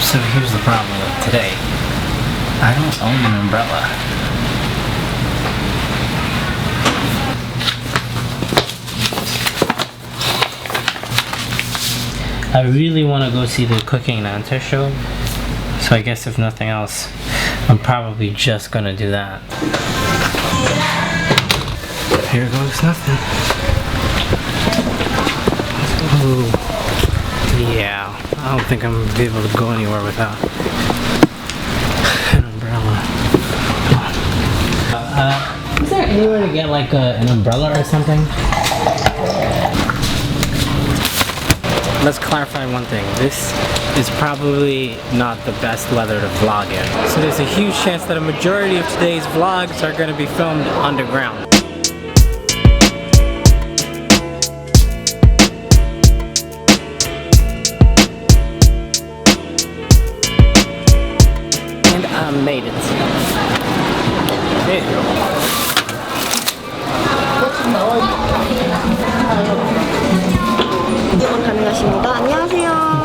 So here's the problem with today. I don't own an umbrella. I really want to go see the Cooking Nanta show, so I guess if nothing else, I'm probably just gonna do that. Here goes nothing. Ooh. Yeah, I don't think I'm gonna be able to go anywhere without an umbrella. Is there anywhere to get like an umbrella or something? Let's clarify one thing. This is probably not the best weather to vlog in. So there's a huge chance that a majority of today's vlogs are going to be filmed underground. And I made it. There you go. 가능하십니다. 안녕하세요.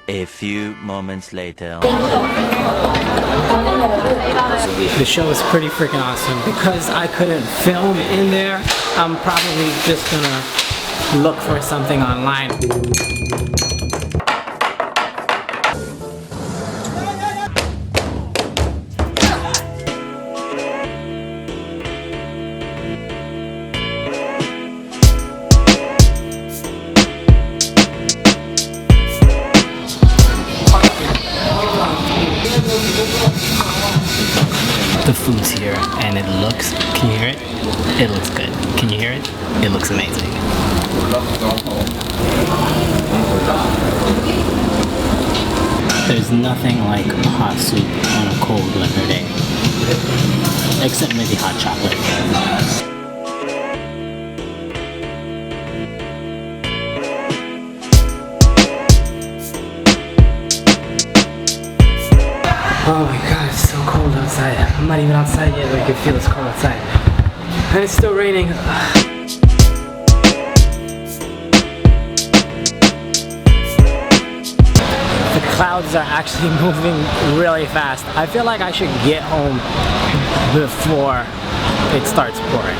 A few moments later. The show was pretty freaking awesome. Because I couldn't film in there, I'm probably just gonna look for something online. The food's here and it looks, can you hear it? It looks good. Can you hear it? It looks amazing. There's nothing like hot soup on a cold winter day. Except maybe hot chocolate. Oh my god, it's so cold outside. I'm not even outside yet, but I can feel it's cold outside. And it's still raining. The clouds are actually moving really fast. I feel like I should get home before it starts pouring.